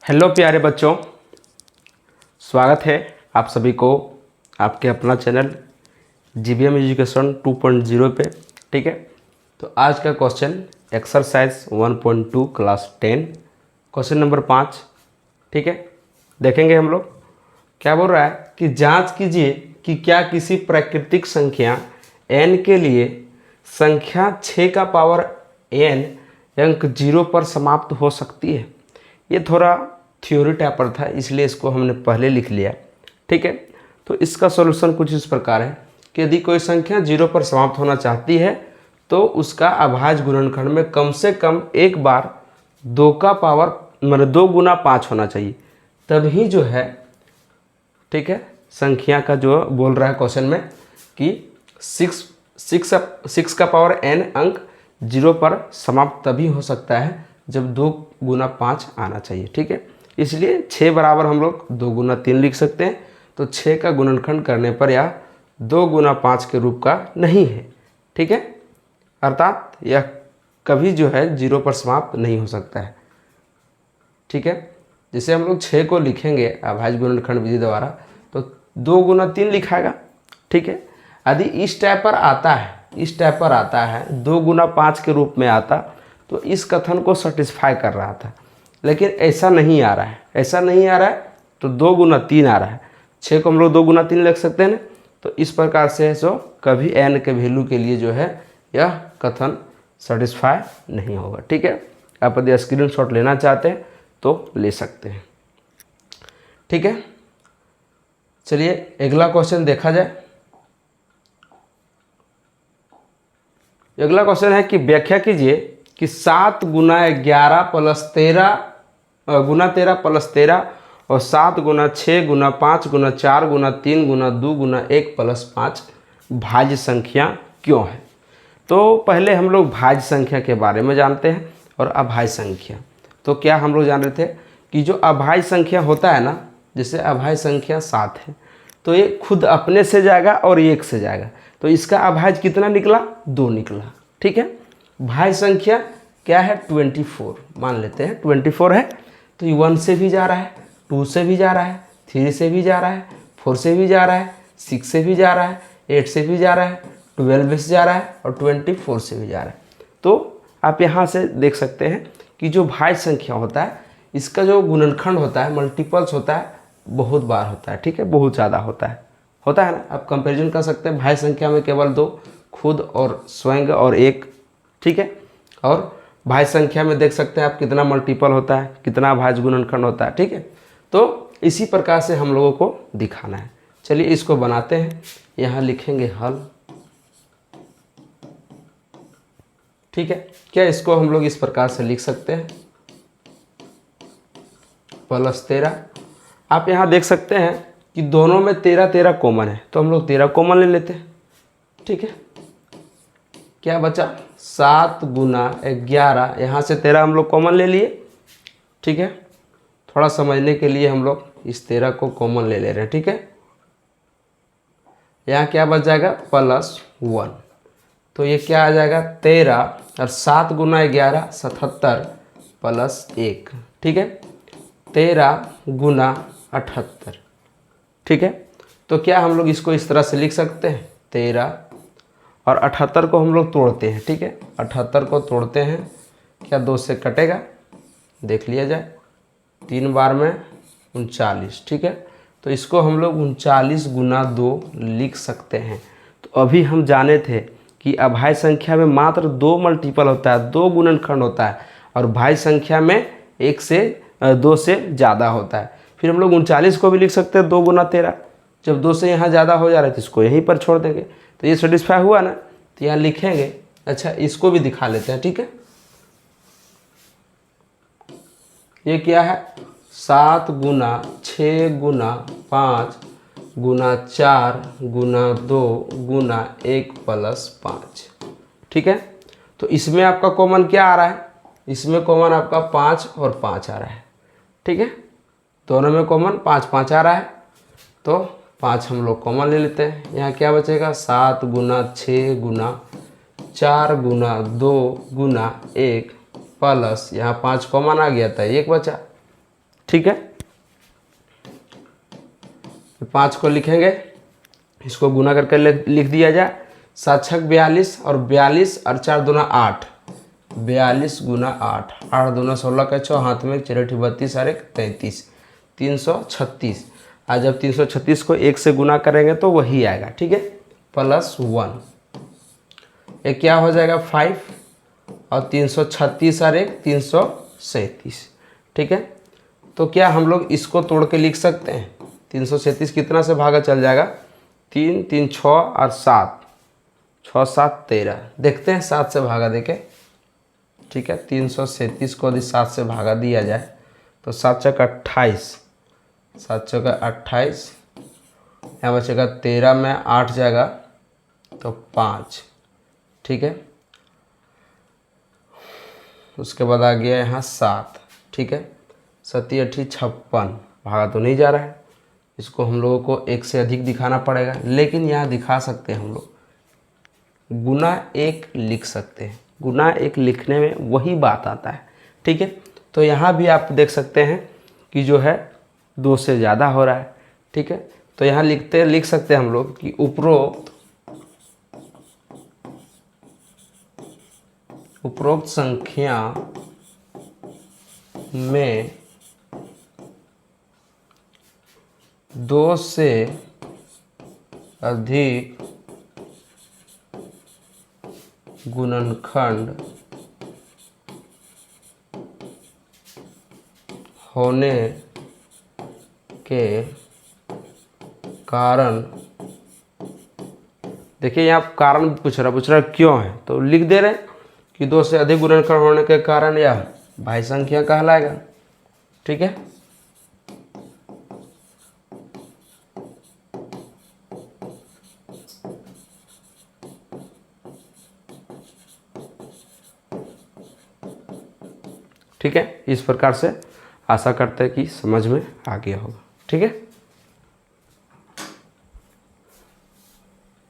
Hello प्यारे बच्चों, स्वागत है आप सभी को आपके अपना चैनल जीबीएम एजुकेशन 2.0 पे। ठीक है, तो आज का question exercise 1.2 class 10 question number 5। ठीक है, देखेंगे हम लोग क्या बोल रहा है कि जांच कीजिए कि क्या किसी प्राकृतिक संख्या n के लिए संख्या 6 का पावर n अंक 0 पर समाप्त हो सकती है। ये थोड़ा थ्योरी टाइपर था, इसलिए इसको हमने पहले लिख लिया। ठीक है, तो इसका सॉल्यूशन कुछ इस प्रकार है कि यदि कोई संख्या 0 पर समाप्त होना चाहती है तो उसका अभाज्य गुणनखंड में कम से कम एक बार 2 का पावर मतलब 2 गुना 5 होना चाहिए, तभी जो है ठीक है संख्या का जो बोल रहा है क्वेश्चन में कि 6 का पावर n अंक 0 पर समाप्त तभी हो सकता है जब 2 गुना 5 आना चाहिए। ठीक है, इसलिए 6 बराबर हम लोग 2 गुना 3 लिख सकते हैं। तो 6 का गुणनखंड करने पर यह 2 गुना 5 के रूप का नहीं है। ठीक है, अर्थात यह कभी जो है 0 पर समाप्त नहीं हो सकता है। ठीक है, जैसे हम लोग 6 को लिखेंगे अभाज्य गुणनखंड विधि द्वारा तो 2 गुना 3 लिखाएगा। ठीक है, यदि इस टाइप पर आता है 2 गुना 5 के रूप में आता तो इस कथन को सेटिस्फाई कर रहा था, लेकिन ऐसा नहीं आ रहा है तो 2 गुना 3 आ रहा है। 6 को हम लोग 2 गुना 3 लिख सकते हैं ना, तो इस प्रकार से जो कभी n के वैल्यू के लिए जो है यह कथन सेटिस्फाई नहीं होगा। ठीक है, आप यदि स्क्रीनशॉट लेना चाहते हैं तो ले सकते हैं। ठीक है, चलिए अगला क्वेश्चन देखा जाए। अगला क्वेश्चन है कि व्याख्या कीजिए कि 7 गुना 11 प्लस 13 गुना 13 प्लस 13 और 7 गुना 6 गुना 5 गुना 4 गुना 3 गुना 2 गुना 1 प्लस 5 भाज्य संख्या क्यों है। तो पहले हम लोग भाज्य संख्या के बारे में जानते हैं और अभाज्य संख्या। तो क्या हम लोग जान रहे थे कि जो अभाज्य संख्या होता है ना, जैसे अभाज्य संख्या 7 है तो ये खुद अपने से जाएगा और 1 से जाएगा, तो इसका अभाज्य कितना निकला, 2 निकला। ठीक है, भाज्य संख्या क्या है, 24 मान लेते हैं 24 है, तो ये 1 से भी जा रहा है, 2 से भी जा रहा है, 3 से भी जा रहा है, 4 से भी जा रहा है, 6 से भी जा रहा है, 8 से भी जा रहा है, 12 से जा रहा है और 24 से भी जा रहा है। तो आप यहाँ से देख सकते हैं कि जो भाज्य संख्या होता है इसका जो गुणनखंड होता है, मल्टीपल्स होता है, बहुत बार होता है। ठीक है, बहुत ज़्यादा होता है ना। आप कंपैरिजन कर सकते हैं, भाज्य संख्या में केवल 2 खुद और स्वयं और 1। ठीक है, और भाज्य संख्या में देख सकते हैं आप कितना मल्टीपल होता है, कितना भाज्य गुणनखंड होता है। ठीक है, तो इसी प्रकार से हम लोगों को दिखाना है। चलिए इसको बनाते हैं, यहाँ लिखेंगे हल। ठीक है, क्या इसको हम लोग इस प्रकार से लिख सकते हैं, प्लस 13। आप यहाँ देख सकते हैं कि दोनों में 13 कॉमन है, तो हम लोग 13 कॉमन ले लेते हैं। ठीक है, क्या बचा, 7 गुना 11, यहाँ से 13 हम लोग कॉमन ले लिए। ठीक है, थोड़ा समझने के लिए हम लोग इस 13 को कॉमन ले ले रहे हैं। ठीक है, यहाँ क्या बच जाएगा, प्लस 1, तो ये क्या आ जाएगा 13 और 7 गुना 11 77 प्लस 1। ठीक है, 13 गुना 78। ठीक है, तो क्या हम लोग इसको इस तरह से लिख सकते हैं, 13 और 78 को हम लोग तोड़ते हैं। ठीक है, 78 को तोड़ते हैं, क्या 2 से कटेगा, देख लिया जाए, 3 बार में 39। ठीक है, तो इसको हम लोग 39 गुना 2 लिख सकते हैं। तो अभी हम जाने थे कि अभाज्य संख्या में मात्र 2 मल्टीपल होता है, 2 गुणनखंड होता है, और भाज्य संख्या में 1 से 2 से ज़्यादा होता है। फिर हम लोग 39 को भी लिख सकते हैं 2 गुना 13। जब 2 से यहाँ ज़्यादा हो जा रहा है तो इसको यहीं पर छोड़ देंगे, तो ये सेटिस्फाई हुआ ना, तो यहाँ लिखेंगे। अच्छा, इसको भी दिखा लेते हैं। ठीक है, ये क्या है, 7 गुना 6 गुना 5 गुना 4 गुना 2 गुना 1 प्लस 5। ठीक है, तो इसमें आपका कॉमन क्या आ रहा है, इसमें कॉमन आपका 5 और 5 आ रहा है। ठीक है, दोनों में कॉमन 5 5 आ रहा है, तो 5 हम लोग कॉमन ले लेते हैं। यहाँ क्या बचेगा, 7 गुना 6 गुना 4 गुना 2 गुना 1 प्लस यहाँ 5 कॉमन आ गया था, 1 बचा। ठीक है, 5 को लिखेंगे, इसको गुना करके लिख दिया जाए। 7 छक 42 और 42 और 4 दूना 8, 42 गुना 8, 8 दूना 16 का 6, हाथ में 4 32 और 1 33, 336। आज जब 336 को 1 से गुना करेंगे तो वही आएगा, ठीक है, +1। ये क्या हो जाएगा 5 और 336 और 1 337, ठीक है। तो क्या हम लोग इसको तोड़ के लिख सकते हैं? 337 कितना से भागा चल जाएगा? 3 3 6 और 7, 6 7 13। देखते हैं 7 से भागा देके, ठीक है। 337 को यदि 7 से भागा दिया जाए तो 7 चौका 28, 7 चौका 28, यहाँ बचेगा 13 में 8 जाएगा तो 5, ठीक है। उसके बाद आ गया यहाँ 7, ठीक है। 7 8 56, भागा तो नहीं जा रहा है, इसको हम लोगों को 1 से अधिक दिखाना पड़ेगा, लेकिन यहाँ दिखा सकते हैं हम लोग, गुना 1 लिख सकते हैं। गुना 1 लिखने में वही बात आता है, ठीक है। तो यहाँ भी आप देख सकते हैं कि जो है 2 से ज़्यादा हो रहा है, ठीक है। तो यहाँ लिख सकते हैं हम लोग कि उपरोक्त संख्या में 2 से अधिक गुणनखंड होने के कारण, देखिए यहाँ कारण पूछ रहा क्यों है, तो लिख दे रहे हैं कि 2 से अधिक गुणनखंड होने के कारण यह भाज्य संख्या कहलाएगा, ठीक है। ठीक है, इस प्रकार से आशा करते हैं कि समझ में आ गया होगा, ठीक है।